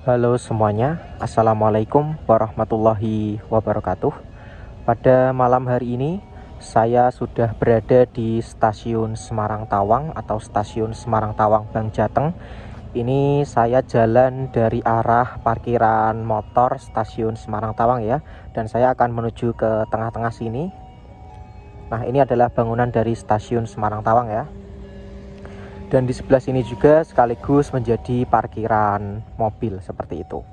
Halo semuanya, Assalamualaikum warahmatullahi wabarakatuh. Pada malam hari ini, saya sudah berada di stasiun Semarang Tawang atau stasiun Semarang Tawang Bank Jateng. Ini saya jalan dari arah parkiran motor stasiun Semarang Tawang ya, dan saya akan menuju ke tengah-tengah sini. Nah, ini adalah bangunan dari stasiun Semarang Tawang ya. Dan di sebelah sini juga sekaligus menjadi parkiran mobil seperti itu.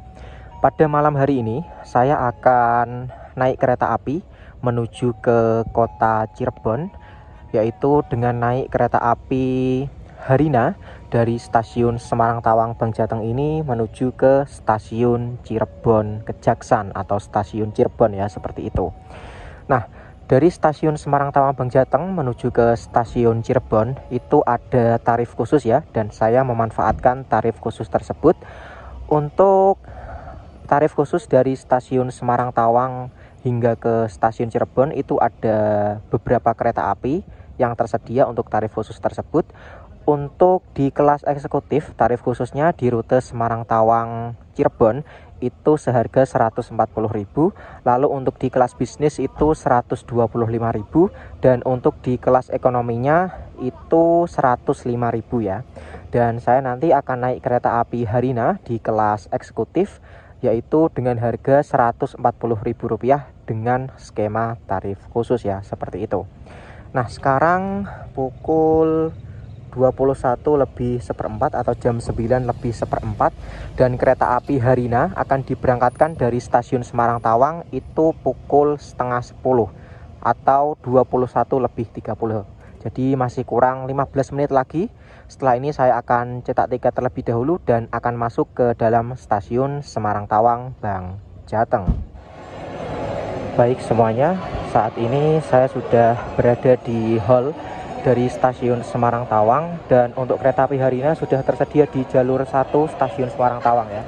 Pada malam hari ini saya akan naik kereta api menuju ke kota Cirebon, yaitu dengan naik kereta api Harina dari stasiun Semarang Tawang Bank Jateng ini menuju ke stasiun Cirebon Kejaksan atau stasiun Cirebon ya, seperti itu. Nah, dari stasiun Semarang Tawang Bank Jateng menuju ke stasiun Cirebon itu ada tarif khusus ya, dan saya memanfaatkan tarif khusus tersebut. Untuk tarif khusus dari stasiun Semarang Tawang hingga ke stasiun Cirebon itu ada beberapa kereta api yang tersedia untuk tarif khusus tersebut. Untuk di kelas eksekutif, tarif khususnya di rute Semarang Tawang Cirebon itu seharga 140.000, lalu untuk di kelas bisnis itu 125.000, dan untuk di kelas ekonominya itu 105.000 ya. Dan saya nanti akan naik kereta api Harina di kelas eksekutif, yaitu dengan harga Rp140.000 dengan skema tarif khusus ya, seperti itu. Nah, sekarang pukul 21:04 atau jam 9:04, dan kereta api Harina akan diberangkatkan dari stasiun Semarang Tawang itu pukul 9:30 atau 21:30. Jadi masih kurang 15 menit lagi. Setelah ini saya akan cetak tiket terlebih dahulu dan akan masuk ke dalam stasiun Semarang Tawang Bank Jateng. Baik semuanya, saat ini saya sudah berada di hall dari stasiun Semarang Tawang, dan untuk kereta api Harina sudah tersedia di jalur 1 stasiun Semarang Tawang ya.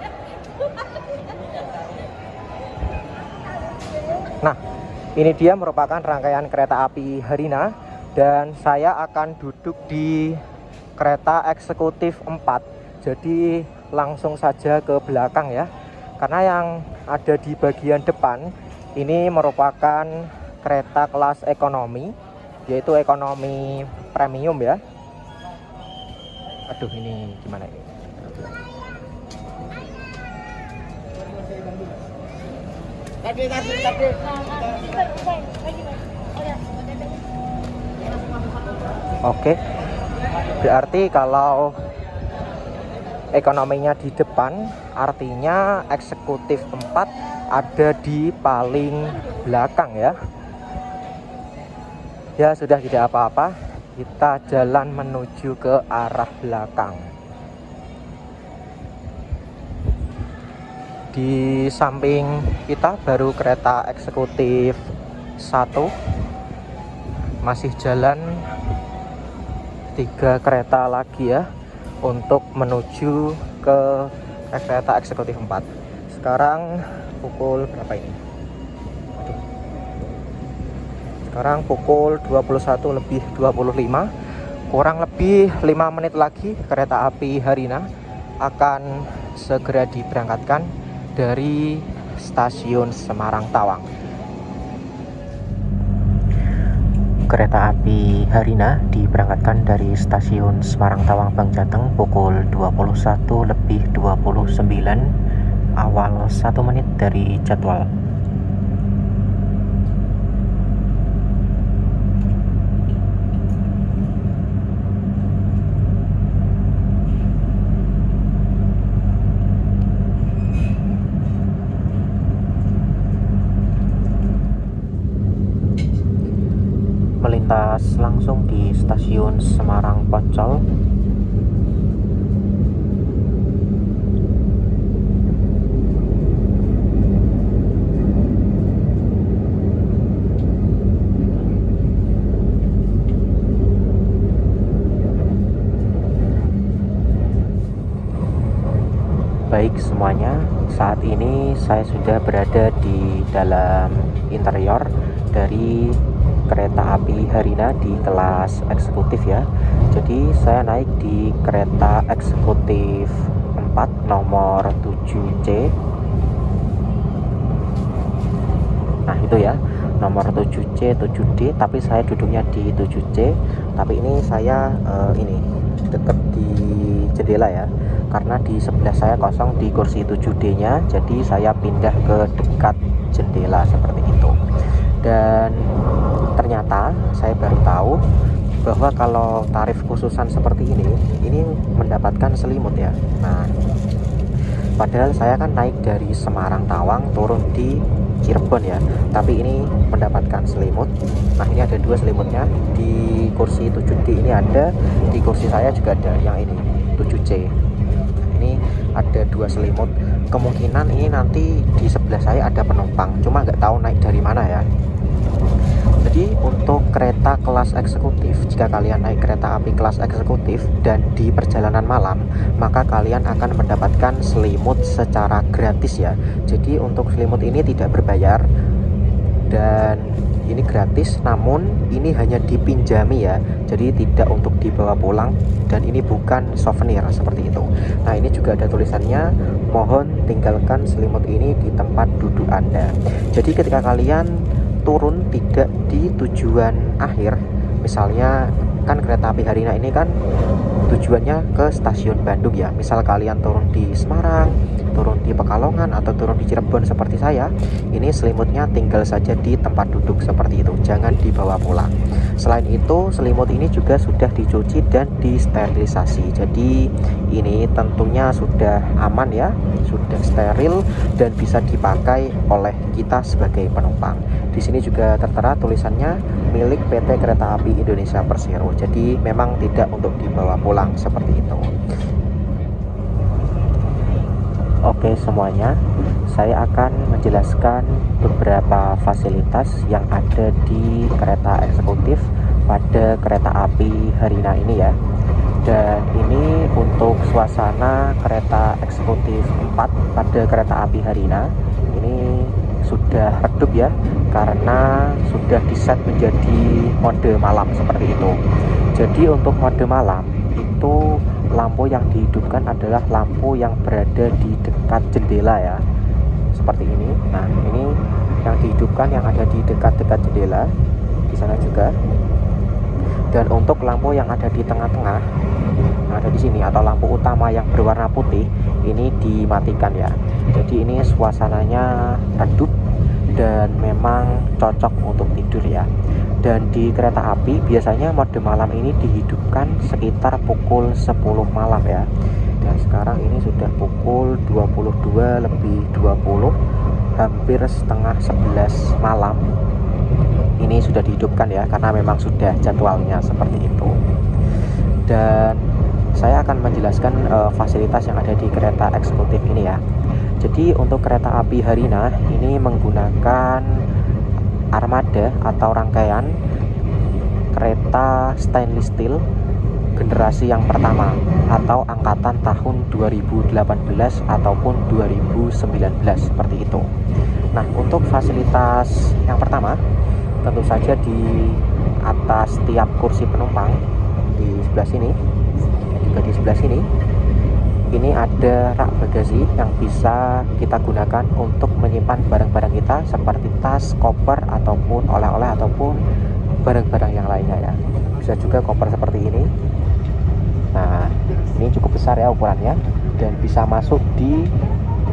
Nah, ini dia merupakan rangkaian kereta api Harina, dan saya akan duduk di kereta eksekutif 4. Jadi langsung saja ke belakang ya, karena yang ada di bagian depan ini merupakan kereta kelas ekonomi, yaitu ekonomi premium ya. Aduh, ini gimana ini? Oke, berarti kalau ekonominya di depan, artinya eksekutif 4 ada di paling belakang ya. Ya sudah, tidak apa-apa, kita jalan menuju ke arah belakang. Di samping kita baru kereta eksekutif 1. Masih jalan 3 kereta lagi ya untuk menuju ke kereta eksekutif 4. Sekarang pukul berapa ini? Sekarang pukul 21:25, kurang lebih 5 menit lagi kereta api Harina akan segera diberangkatkan dari stasiun Semarang Tawang. Kereta api Harina diberangkatkan dari stasiun Semarang Tawang Bank Jateng pukul 21:29, awal 1 menit dari jadwal. Melintas langsung di stasiun Semarang Poncol. Baik semuanya, saat ini saya sudah berada di dalam interior dari kereta api Harina di kelas eksekutif ya. Jadi saya naik di kereta eksekutif 4 4 nomor 7C. Nah itu ya, nomor 7C 7D, tapi saya duduknya di 7C. Tapi ini saya ini deket di jendela ya, karena di sebelah saya kosong di kursi 7D nya, jadi saya pindah ke dekat jendela seperti itu. Dan ternyata saya baru tahu bahwa kalau tarif khususan seperti ini mendapatkan selimut ya. Nah, padahal saya kan naik dari Semarang Tawang turun di Cirebon ya, tapi ini mendapatkan selimut. Nah ini ada 2 selimutnya, di kursi 7D ini ada, di kursi saya juga ada yang ini 7C. Ini ada 2 selimut. Kemungkinan ini nanti di sebelah saya ada penumpang, cuma nggak tahu naik dari mana ya. Jadi untuk kereta kelas eksekutif, jika kalian naik kereta api kelas eksekutif dan di perjalanan malam, maka kalian akan mendapatkan selimut secara gratis ya. Jadi untuk selimut ini tidak berbayar dan ini gratis, namun ini hanya dipinjami ya, jadi tidak untuk dibawa pulang, dan ini bukan souvenir seperti itu. Nah ini juga ada tulisannya, mohon tinggalkan selimut ini di tempat duduk Anda. Jadi ketika kalian turun tidak di tujuan akhir, misalnya kan kereta api Harina ini kan tujuannya ke stasiun Bandung ya, misal kalian turun di Semarang, turun di Pekalongan, atau turun di Cirebon seperti saya, ini selimutnya tinggal saja di tempat duduk seperti itu, jangan dibawa pulang. Selain itu selimut ini juga sudah dicuci dan disterilisasi, jadi ini tentunya sudah aman ya, sudah steril dan bisa dipakai oleh kita sebagai penumpang. Di sini juga tertera tulisannya milik PT Kereta Api Indonesia Persero, jadi memang tidak untuk dibawa pulang seperti itu. Oke semuanya, saya akan menjelaskan beberapa fasilitas yang ada di kereta eksekutif pada kereta api Harina ini ya. Dan ini untuk suasana kereta eksekutif 4 pada kereta api Harina ini sudah redup ya, karena sudah diset menjadi mode malam seperti itu. Jadi untuk mode malam itu lampu yang dihidupkan adalah lampu yang berada di dekat jendela ya, seperti ini. Nah ini yang dihidupkan yang ada di dekat-dekat jendela, di sana juga. Dan untuk lampu yang ada di tengah-tengah, yang ada di sini, atau lampu utama yang berwarna putih, ini dimatikan ya. Jadi ini suasananya redup dan memang cocok untuk tidur ya. Dan di kereta api biasanya mode malam ini dihidupkan sekitar pukul 10 malam ya. Dan sekarang ini sudah pukul 22 lebih 20, hampir setengah 11 malam. Ini sudah dihidupkan ya, karena memang sudah jadwalnya seperti itu. Dan saya akan menjelaskan fasilitas yang ada di kereta eksekutif ini ya. Jadi untuk kereta api Harina ini menggunakan armada atau rangkaian kereta stainless steel generasi yang pertama atau angkatan tahun 2018 ataupun 2019 seperti itu. Nah untuk fasilitas yang pertama, tentu saja di atas tiap kursi penumpang di sebelah sini dan juga di sebelah sini ini ada rak bagasi yang bisa kita gunakan untuk menyimpan barang-barang kita seperti tas, koper, ataupun oleh-oleh ataupun barang-barang yang lainnya ya. Bisa juga koper seperti ini. Nah ini cukup besar ya ukurannya dan bisa masuk di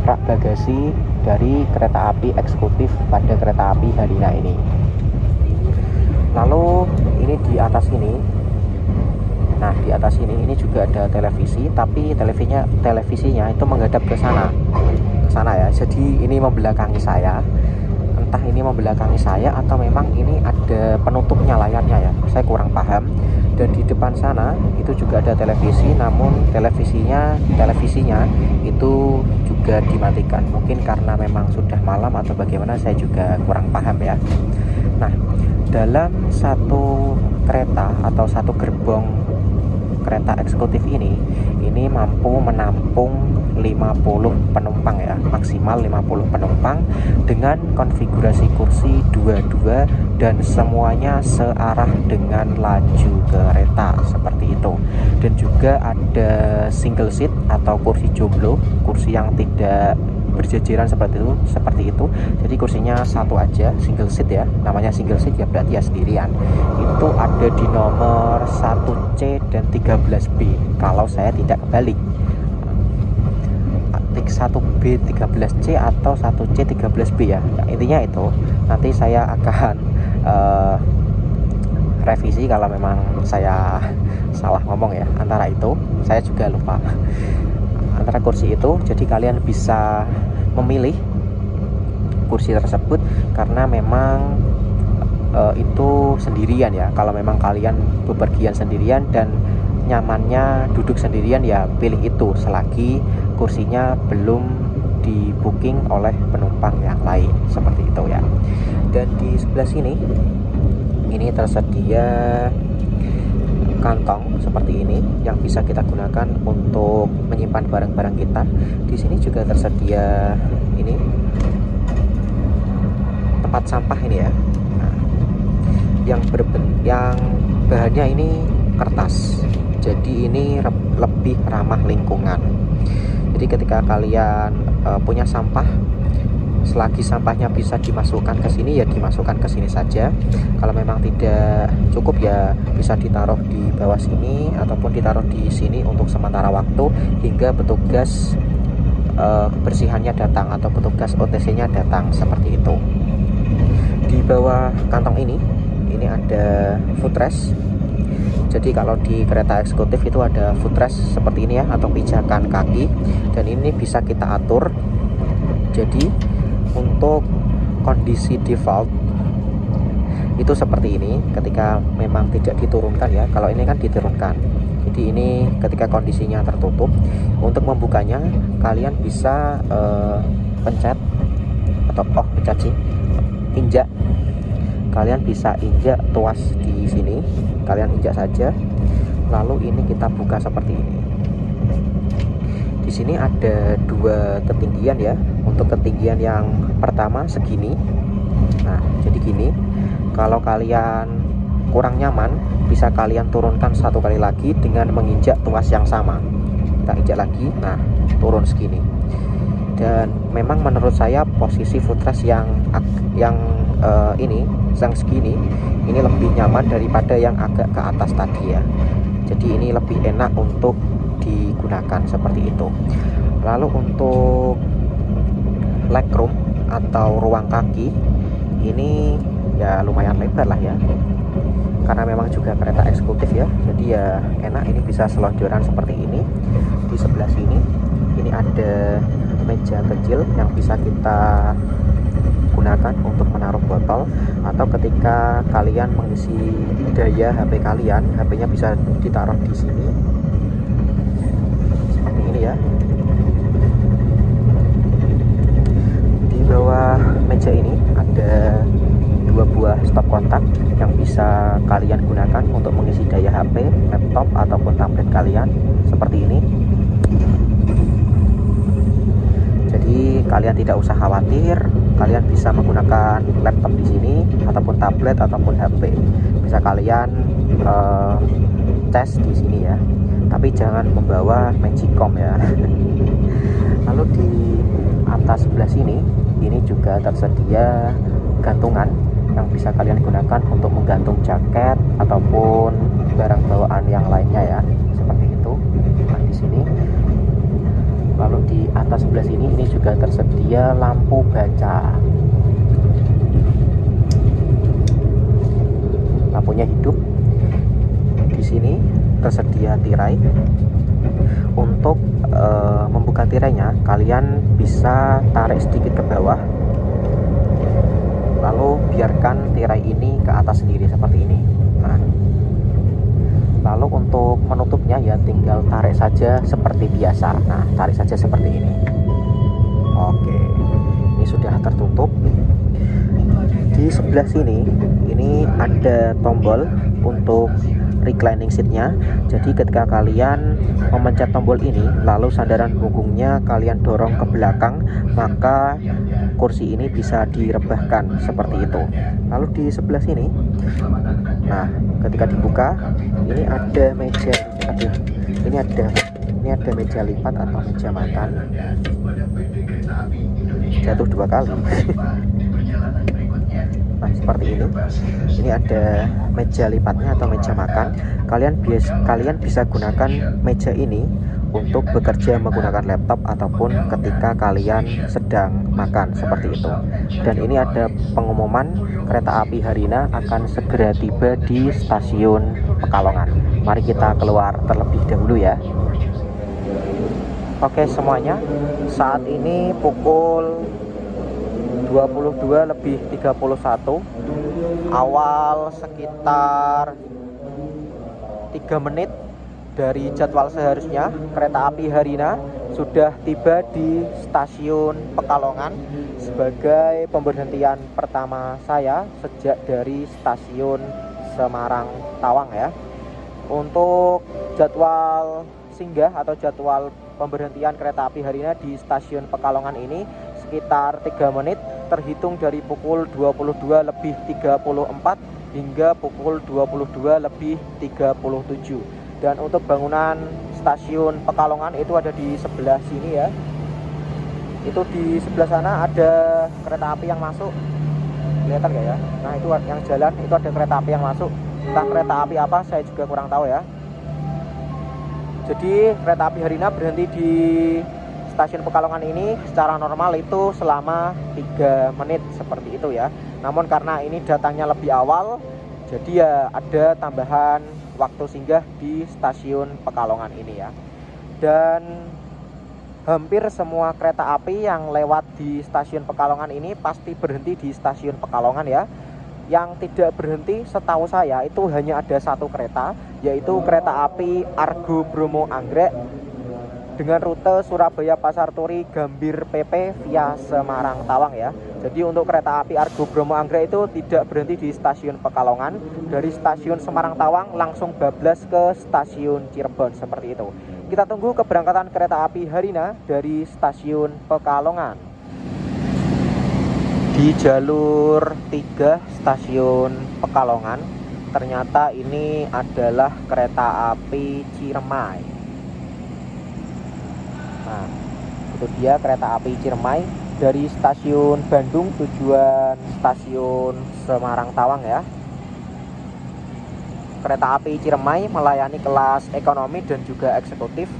rak bagasi dari kereta api eksekutif pada kereta api Harina ini. Lalu ini di atas ini, nah di atas ini juga ada televisi, tapi televisinya itu menghadap ke sana ya. Jadi ini membelakangi saya, entah ini membelakangi saya atau memang ini ada penutupnya layarnya ya, saya kurang paham. Dan di depan sana itu juga ada televisi, namun televisinya itu juga dimatikan, mungkin karena memang sudah malam atau bagaimana, saya juga kurang paham ya. Nah dalam satu kereta atau satu gerbong kereta eksekutif ini mampu menampung 50 penumpang ya, maksimal 50 penumpang dengan konfigurasi kursi 22 dan semuanya searah dengan laju kereta seperti itu. itu. Dan juga ada single seat atau kursi jomblo, kursi yang tidak berjejeran seperti itu. Jadi kursinya satu aja, single seat ya. Namanya single seat ya berarti ya sendirian. Itu ada di nomor 1C dan 13B kalau saya tidak kebalik. 1B 13C atau 1C 13B ya. Intinya itu nanti saya akan revisi kalau memang saya salah ngomong ya. Antara itu saya juga lupa antara kursi itu. Jadi kalian bisa memilih kursi tersebut karena memang itu sendirian ya. Kalau memang kalian bepergian sendirian dan nyamannya duduk sendirian ya pilih itu, selagi kursinya belum di booking oleh penumpang yang lain, seperti itu ya. Dan di sebelah sini ini tersedia kantong seperti ini yang bisa kita gunakan untuk menyimpan barang-barang kita. Di sini juga tersedia ini tempat sampah ini ya. Nah, yang bahannya ini kertas. Jadi ini lebih ramah lingkungan. Jadi ketika kalian punya sampah, selagi sampahnya bisa dimasukkan ke sini ya dimasukkan ke sini saja. Kalau memang tidak cukup ya bisa ditaruh di bawah sini ataupun ditaruh di sini untuk sementara waktu hingga petugas kebersihannya datang atau petugas OTC-nya datang, seperti itu. Di bawah kantong ini ada footrest. Jadi kalau di kereta eksekutif itu ada footrest seperti ini ya, atau pijakan kaki, dan ini bisa kita atur. Jadi untuk kondisi default itu seperti ini ketika memang tidak diturunkan ya. Kalau ini kan diturunkan. Jadi ini ketika kondisinya tertutup. Untuk membukanya kalian bisa pencet atau pencet sih, injak. Kalian bisa injak tuas di sini, kalian injak saja, lalu ini kita buka seperti ini. Di sini ada dua ketinggian ya. Untuk ketinggian yang pertama segini. Nah, jadi gini. Kalau kalian kurang nyaman, bisa kalian turunkan satu kali lagi dengan menginjak tuas yang sama. Kita injak lagi, nah turun segini. Dan memang menurut saya posisi footrest yang segini ini lebih nyaman daripada yang agak ke atas tadi ya. Jadi ini lebih enak untuk digunakan seperti itu. Lalu untuk legroom atau ruang kaki ini ya lumayan lebar lah ya, karena memang juga kereta eksekutif ya. Jadi ya enak, ini bisa selonjoran seperti ini. Di sebelah sini ini ada meja kecil yang bisa kita gunakan untuk menaruh botol, atau ketika kalian mengisi daya HP kalian, HP-nya bisa ditaruh di sini seperti ini ya. Di bawah meja ini ada dua buah stop kontak yang bisa kalian gunakan untuk mengisi daya HP, laptop ataupun tablet kalian seperti ini. Jadi kalian tidak usah khawatir, kalian bisa menggunakan laptop di sini ataupun tablet ataupun HP. Bisa kalian tes di sini ya. Tapi jangan membawa Magicom ya. Lalu di atas sebelah sini ini juga tersedia gantungan yang bisa kalian gunakan untuk menggantung jaket ataupun barang bawaan yang lainnya ya, seperti itu. Nah, di sini. Lalu di atas sebelah sini ini juga tersedia lampu baca. Lampunya hidup. Di sini tersedia tirai. Untuk membuka tirainya, kalian bisa tarik sedikit ke bawah. Lalu biarkan tirai ini ke atas sendiri seperti ini. Nah, lalu untuk menutupnya ya tinggal tarik saja seperti biasa. Nah, tarik saja seperti ini. Oke, ini sudah tertutup. Di sebelah sini ini ada tombol untuk reclining seatnya. Jadi ketika kalian memencet tombol ini, lalu sandaran punggungnya kalian dorong ke belakang, maka kursi ini bisa direbahkan seperti itu. Lalu di sebelah sini, nah ketika dibuka ini ada meja, ini ada meja lipat atau meja makan. Jatuh 2 kali. Nah seperti ini ada meja lipatnya atau meja makan. Kalian bisa gunakan meja ini untuk bekerja menggunakan laptop ataupun ketika kalian sedang makan seperti itu. Dan ini ada pengumuman kereta api Harina akan segera tiba di stasiun Pekalongan. Mari kita keluar terlebih dahulu ya. Oke semuanya, saat ini pukul 22:31, awal sekitar 3 menit dari jadwal seharusnya. Kereta api Harina sudah tiba di stasiun Pekalongan sebagai pemberhentian pertama saya sejak dari stasiun Semarang Tawang ya. Untuk jadwal singgah atau jadwal pemberhentian kereta api Harina di stasiun Pekalongan ini sekitar 3 menit terhitung dari pukul 22:34 hingga pukul 22:37. Dan untuk bangunan stasiun Pekalongan itu ada di sebelah sini ya. Itu di sebelah sana ada kereta api yang masuk. Kelihatan gak ya? Nah itu yang jalan, itu ada kereta api yang masuk. Entah kereta api apa saya juga kurang tahu ya. Jadi kereta api Harina berhenti di stasiun Pekalongan ini secara normal itu selama 3 menit seperti itu ya. Namun karena ini datangnya lebih awal, jadi ya ada tambahan waktu singgah di stasiun Pekalongan ini ya. Dan hampir semua kereta api yang lewat di stasiun Pekalongan ini pasti berhenti di stasiun Pekalongan ya. Yang tidak berhenti setahu saya itu hanya ada 1 kereta, yaitu kereta api Argo Bromo Anggrek dengan rute Surabaya Pasar Turi Gambir PP via Semarang Tawang ya. Jadi untuk kereta api Argo Bromo Anggrek itu tidak berhenti di stasiun Pekalongan. Dari stasiun Semarang Tawang langsung bablas ke stasiun Cirebon seperti itu. Kita tunggu keberangkatan kereta api Harina dari stasiun Pekalongan. Di jalur 3 stasiun Pekalongan, ternyata ini adalah kereta api Ciremai. Nah, itu dia kereta api Ciremai dari stasiun Bandung tujuan stasiun Semarang Tawang ya. Kereta api Ciremai melayani kelas ekonomi dan juga eksekutif,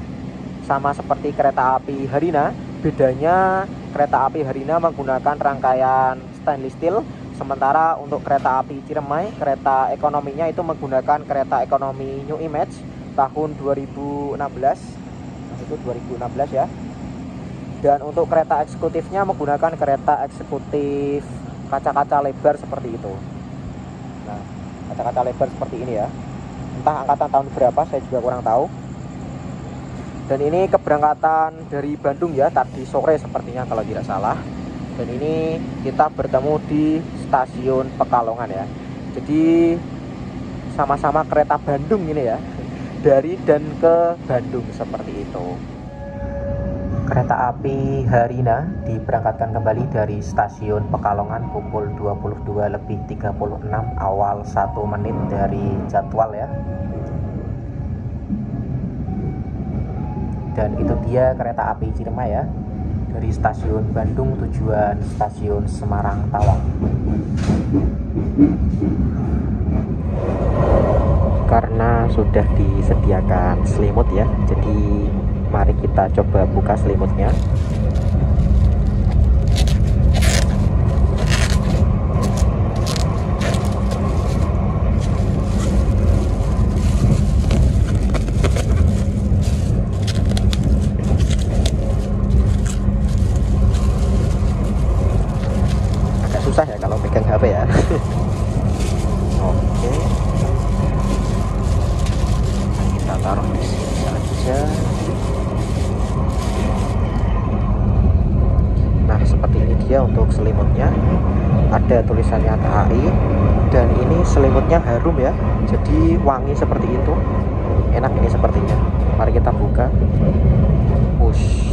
sama seperti kereta api Harina. Bedanya kereta api Harina menggunakan rangkaian stainless steel, sementara untuk kereta api Ciremai kereta ekonominya itu menggunakan kereta ekonomi New Image tahun 2016. Nah, itu 2016 ya. Dan untuk kereta eksekutifnya menggunakan kereta eksekutif kaca-kaca lebar seperti itu. Nah, kaca-kaca lebar seperti ini ya. Entah angkatan tahun berapa saya juga kurang tahu. Dan ini keberangkatan dari Bandung ya, tadi sore sepertinya kalau tidak salah. Dan ini kita bertemu di stasiun Pekalongan ya. Jadi sama-sama kereta Bandung ini ya, dari dan ke Bandung seperti itu. Kereta api Harina diberangkatkan kembali dari stasiun Pekalongan pukul 22:36 awal 1 menit dari jadwal ya. Dan itu dia kereta api Ciremai ya, dari stasiun Bandung tujuan stasiun Semarang Tawang. Karena sudah disediakan selimut ya, jadi mari kita coba buka selimutnya. Susah ya kalau pegang HP ya. Oke, kita taruh di sini saja. Nah seperti ini dia untuk selimutnya, ada tulisannya KAI, dan ini selimutnya harum ya, jadi wangi seperti itu, enak ini sepertinya. Mari kita buka. Push.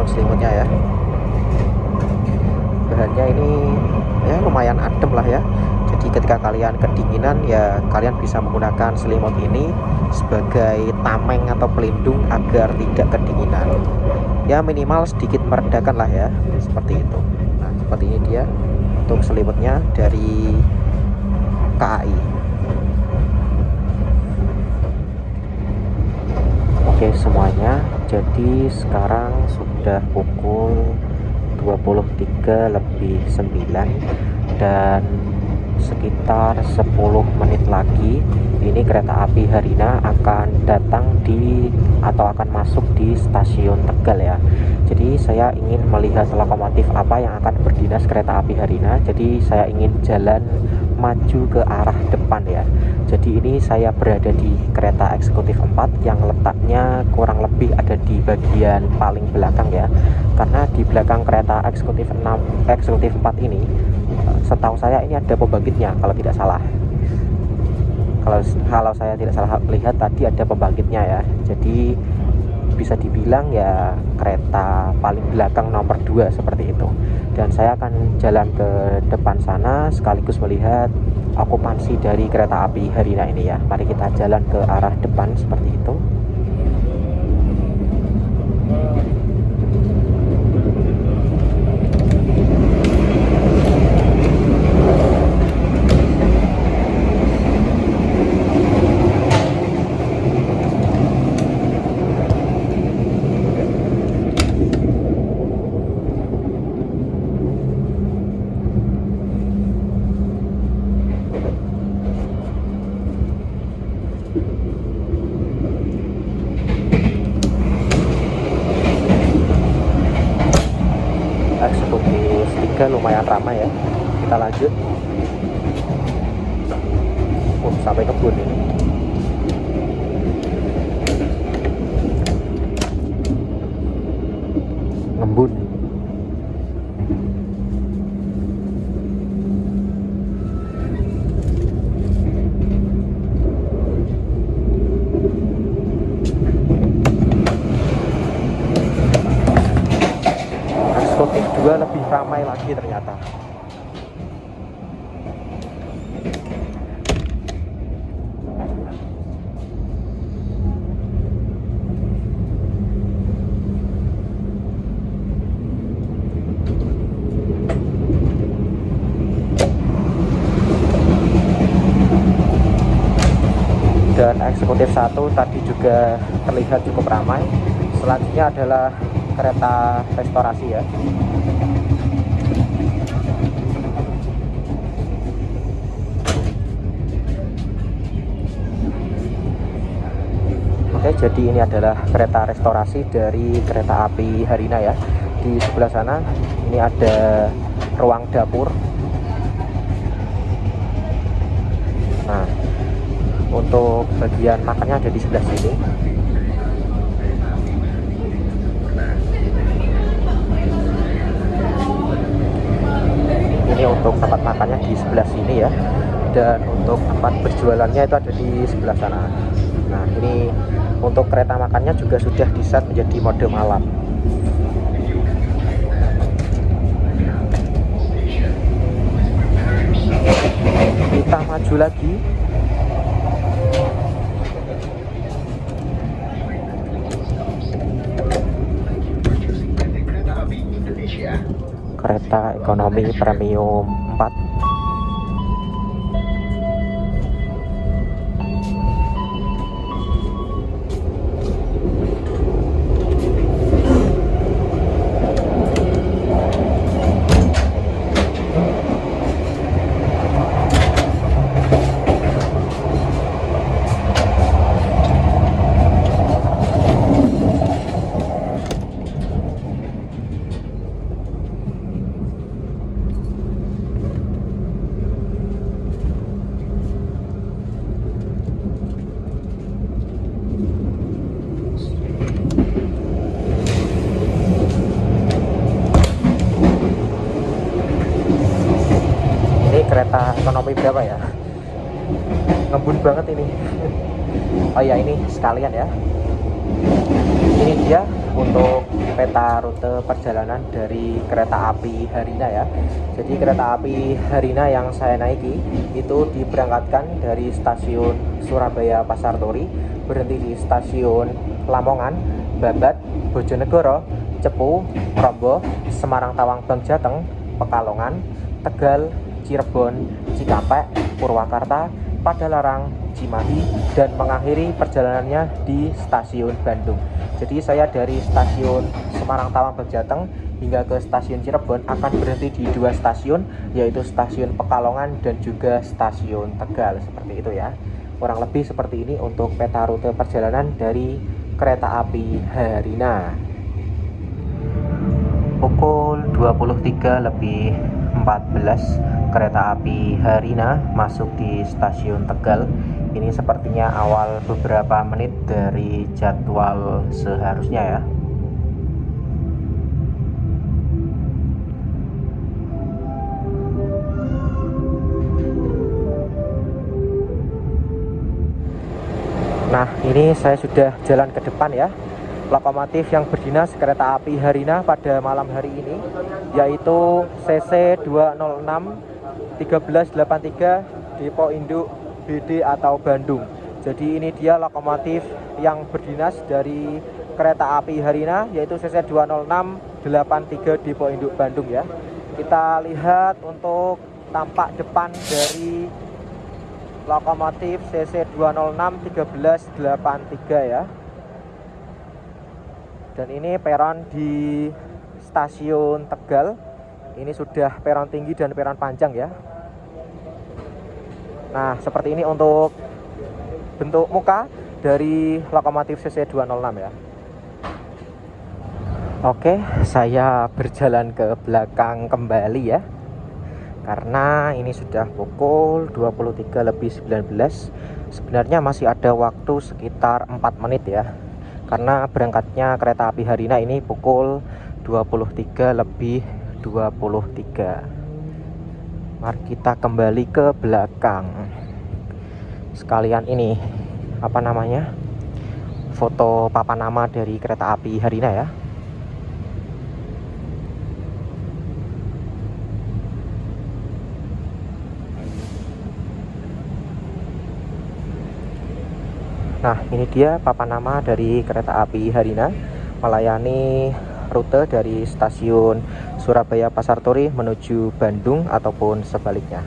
untuk selimutnya ya. Bahannya ini ya lumayan adem lah ya. Jadi ketika kalian kedinginan ya kalian bisa menggunakan selimut ini sebagai tameng atau pelindung agar tidak kedinginan. Ya minimal sedikit meredakan lah ya, seperti itu. Nah seperti ini dia untuk selimutnya dari KAI. Oke semuanya, jadi sekarang sudah pukul 23:09 dan sekitar 10 menit lagi ini kereta api Harina akan datang atau akan masuk di stasiun Tegal ya. Jadi saya ingin melihat lokomotif apa yang akan berdinas kereta api Harina. Jadi saya ingin jalan maju ke arah depan ya. Jadi ini saya berada di kereta eksekutif 4 yang letaknya kurang lebih ada di bagian paling belakang ya. Karena di belakang kereta eksekutif 4 ini setahu saya ini ada pembangkitnya kalau tidak salah. Kalau saya tidak salah lihat tadi ada pembangkitnya ya. Jadi bisa dibilang ya kereta paling belakang nomor 2 seperti itu. Dan saya akan jalan ke depan sana sekaligus melihat okupansi dari kereta api Harina ini ya. Mari kita jalan ke arah depan seperti itu. Eksekutif 3 lumayan ramai ya. Kita lanjut. Sampai kebun ini. Ngembun. Eksekutif 2 lebih ramai lagi ternyata. Dan eksekutif 1 tadi juga terlihat cukup ramai. Selanjutnya adalah kereta restorasi ya. Oke, jadi ini adalah kereta restorasi dari kereta api Harina ya. Di sebelah sana ini ada ruang dapur. Nah, untuk bagian makannya ada di sebelah sini. Ini untuk tempat makannya di sebelah sini ya. Dan untuk tempat berjualannya itu ada di sebelah sana. Nah, ini untuk kereta makannya juga sudah diset menjadi mode malam. Kita maju lagi. Kereta ekonomi premium 4. Kereta ekonomi berapa ya? Ngembun banget ini. Oh ya, ini sekalian ya. Ini dia untuk peta rute perjalanan dari kereta api Harina ya. Jadi kereta api Harina yang saya naiki itu diberangkatkan dari stasiun Surabaya Pasar Turi, berhenti di stasiun Lamongan, Babat, Bojonegoro, Cepu, Rombo, Semarang Tawang Bangjateng, Pekalongan, Tegal, Cirebon, Cikampek, Purwakarta, Padalarang, Cimahi, dan mengakhiri perjalanannya di stasiun Bandung. Jadi saya dari stasiun Semarang Tawang Bangjateng hingga ke stasiun Cirebon akan berhenti di 2 stasiun, yaitu stasiun Pekalongan dan juga stasiun Tegal, seperti itu ya. Kurang lebih seperti ini untuk peta rute perjalanan dari kereta api Harina. Pukul 23:14 kereta api Harina masuk di stasiun Tegal. Ini sepertinya awal beberapa menit dari jadwal seharusnya ya. Nah, ini saya sudah jalan ke depan ya. Lokomotif yang berdinas kereta api Harina pada malam hari ini yaitu CC 206 1383 Depo Induk BD atau Bandung. Jadi ini dia lokomotif yang berdinas dari kereta api Harina yaitu CC 20683 Depo Induk Bandung ya. Kita lihat untuk tampak depan dari lokomotif CC 206 1383 ya. Dan ini peron di stasiun Tegal. Ini sudah peron tinggi dan peron panjang ya. Nah, seperti ini untuk bentuk muka dari lokomotif CC 206 ya. Oke, saya berjalan ke belakang kembali ya. Karena ini sudah pukul 23:19. Sebenarnya masih ada waktu sekitar 4 menit ya. Karena berangkatnya kereta api Harina ini pukul 23:23. Mari kita kembali ke belakang. Sekalian ini apa namanya? Foto papan nama dari kereta api Harina ya. Nah, ini dia papan nama dari kereta api Harina melayani rute dari stasiun Surabaya Pasar Turi menuju Bandung ataupun sebaliknya.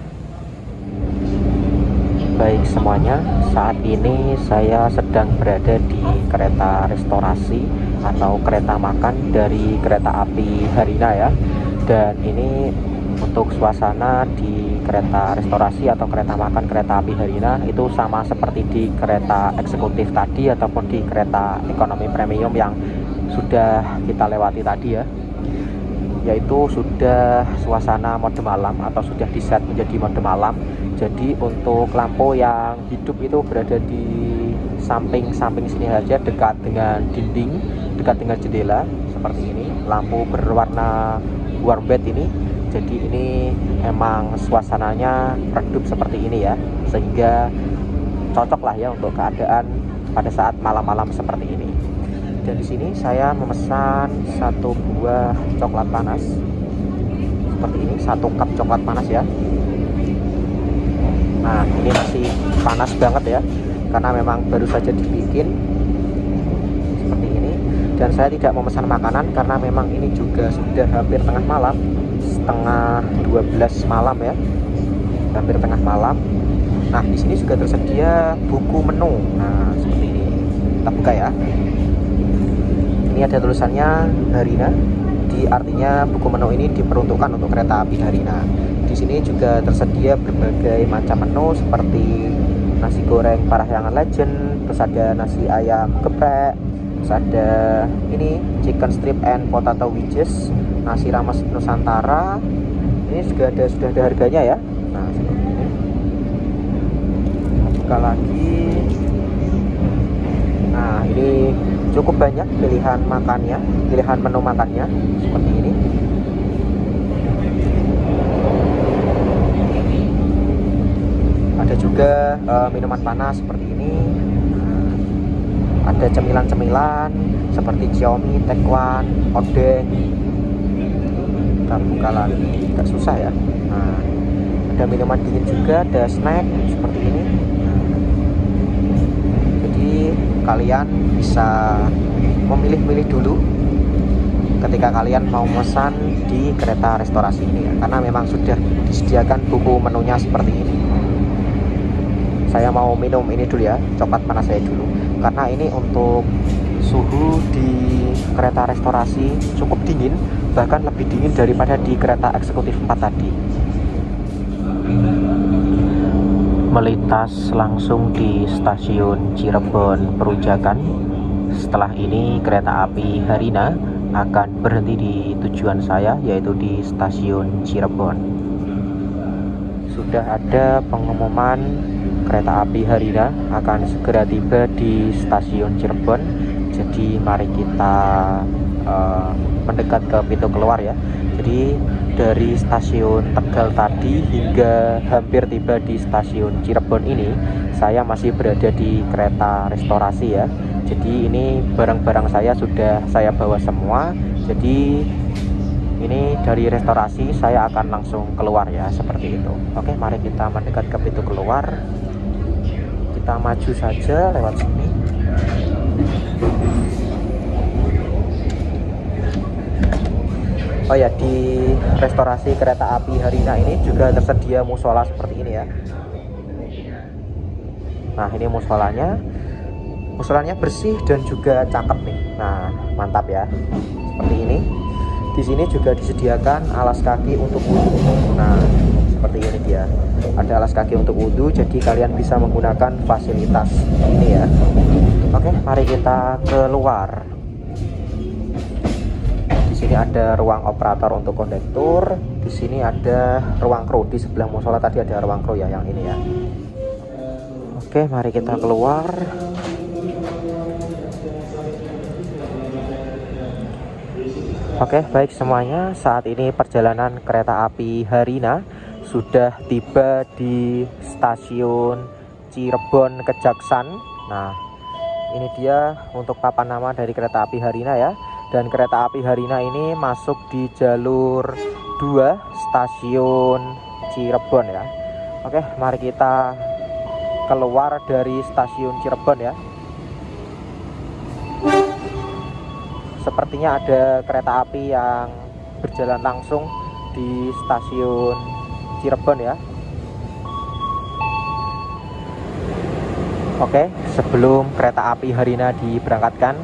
Baik semuanya, saat ini saya sedang berada di kereta restorasi atau kereta makan dari kereta api Harina ya. Dan ini untuk suasana di kereta restorasi atau kereta makan kereta api Harina itu sama seperti di kereta eksekutif tadi ataupun di kereta ekonomi premium yang sudah kita lewati tadi ya, yaitu sudah suasana mode malam atau sudah diset menjadi mode malam. Jadi untuk lampu yang hidup itu berada di samping-samping sini saja, dekat dengan dinding, dekat dengan jendela seperti ini. Lampu berwarna warm bed ini. Jadi ini emang suasananya redup seperti ini ya, sehingga cocok lah ya untuk keadaan pada saat malam-malam seperti ini. Dan di sini saya memesan 1 buah coklat panas seperti ini, 1 cup coklat panas ya. Nah, ini masih panas banget ya, karena memang baru saja dibikin seperti ini. Dan saya tidak memesan makanan karena memang ini juga sudah hampir tengah malam, setengah 12 malam ya, hampir tengah malam. Nah, di sini juga tersedia buku menu. Nah, seperti ini. Kita buka ya. Ini ada tulisannya Harina. Artinya buku menu ini diperuntukkan untuk kereta api Harina. Di sini juga tersedia berbagai macam menu seperti nasi goreng Parahyangan Legend, terus ada nasi ayam geprek, terus ada ini chicken strip and potato wedges, nasi rames Nusantara. Ini juga sudah ada harganya ya. Nah, seperti ini. Buka lagi. Nah, ini cukup banyak pilihan makannya, pilihan menu makannya seperti ini. Ada juga minuman panas seperti ini. Ada cemilan-cemilan seperti Xiaomi, Taekwon, odeng. Kita buka lagi, nggak susah ya. Nah, ada minuman dingin juga, ada snack seperti ini. Jadi kalian bisa memilih-milih dulu ketika kalian mau pesan di kereta restorasi ini ya, karena memang sudah disediakan buku menunya seperti ini. Saya mau minum ini dulu ya, coklat panas saya dulu, karena ini untuk suhu di kereta restorasi cukup dingin, bahkan lebih dingin daripada di kereta eksekutif 4 tadi. Melintas langsung di stasiun Cirebon Perujakan. Setelah ini kereta api Harina akan berhenti di tujuan saya, yaitu di stasiun Cirebon. Sudah ada pengumuman kereta api Harina akan segera tiba di stasiun Cirebon. Jadi mari kita mendekat ke pintu keluar ya. Jadi dari stasiun Tegal tadi hingga hampir tiba di stasiun Cirebon ini, saya masih berada di kereta restorasi ya. Jadi ini barang-barang saya sudah saya bawa semua. Jadi ini dari restorasi saya akan langsung keluar ya, seperti itu. Oke, mari kita mendekat ke pintu keluar. Kita maju saja lewat sini. Oh ya, di restorasi kereta api Harina ini juga tersedia musola seperti ini ya. Nah, ini musolanya. Musolanya bersih dan juga cakep nih. Nah, mantap ya. Seperti ini. Di sini juga disediakan alas kaki untuk wudhu. Nah, seperti ini dia. Ada alas kaki untuk wudhu, jadi kalian bisa menggunakan fasilitas ini ya. Oke, mari kita keluar. Di sini ada ruang operator untuk kondektur. Di sini ada ruang kru. Di sebelah musola tadi ada ruang kru ya, yang ini ya. Oke, mari kita keluar. Oke, baik semuanya. Saat ini perjalanan kereta api Harina sudah tiba di stasiun Cirebon Kejaksan. Nah, ini dia untuk papan nama dari kereta api Harina ya. Dan kereta api Harina ini masuk di jalur 2 stasiun Cirebon ya. Oke, mari kita keluar dari stasiun Cirebon ya. Sepertinya ada kereta api yang berjalan langsung di stasiun Cirebon ya. Oke, sebelum kereta api Harina diberangkatkan,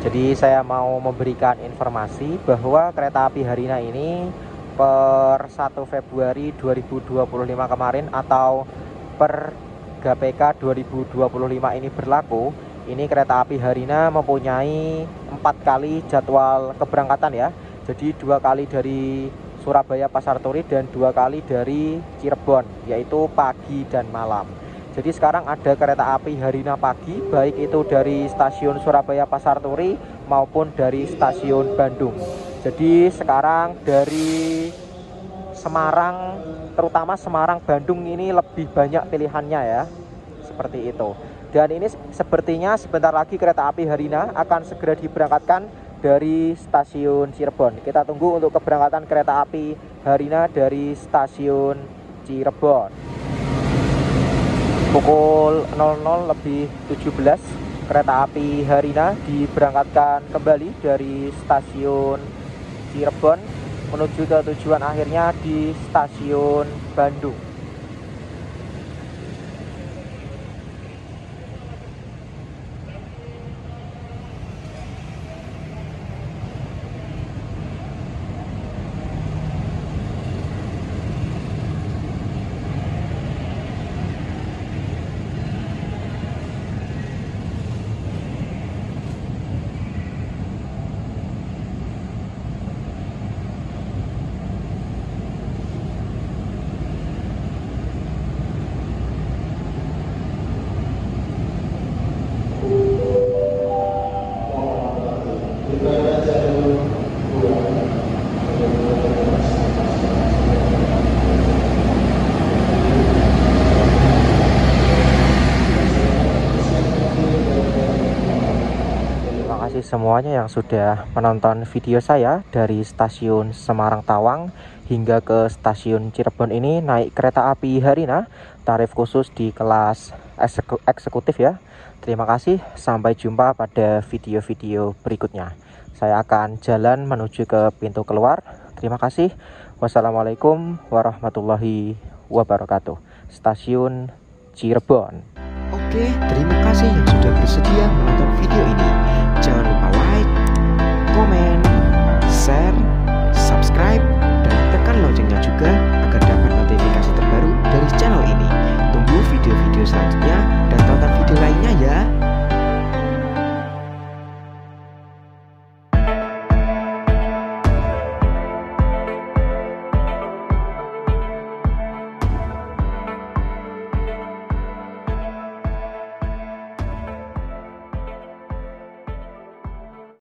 jadi saya mau memberikan informasi bahwa kereta api Harina ini per 1 Februari 2025 kemarin atau per GPK 2025 ini berlaku. Ini kereta api Harina mempunyai 4 kali jadwal keberangkatan ya. Jadi 2 kali dari Surabaya Pasar Turi dan 2 kali dari Cirebon, yaitu pagi dan malam. Jadi sekarang ada kereta api Harina pagi, baik itu dari stasiun Surabaya Pasar Turi maupun dari stasiun Bandung. Jadi sekarang dari Semarang, terutama Semarang Bandung ini lebih banyak pilihannya ya. Seperti itu. Dan ini sepertinya sebentar lagi kereta api Harina akan segera diberangkatkan dari stasiun Cirebon. Kita tunggu untuk keberangkatan kereta api Harina dari stasiun Cirebon. Pukul 00:17 kereta api Harina diberangkatkan kembali dari stasiun Cirebon menuju ke tujuan akhirnya di stasiun Bandung. semuanya yang sudah menonton video saya dari stasiun Semarang Tawang hingga ke stasiun Cirebon ini naik kereta api Harina, tarif khusus di kelas eksekutif ya. Terima kasih, sampai jumpa pada video-video berikutnya. Saya akan jalan menuju ke pintu keluar. Terima kasih. Wassalamualaikum warahmatullahi wabarakatuh. Stasiun Cirebon. Oke, terima kasih yang sudah bersedia menonton video ini. Jangan lupa like, komen,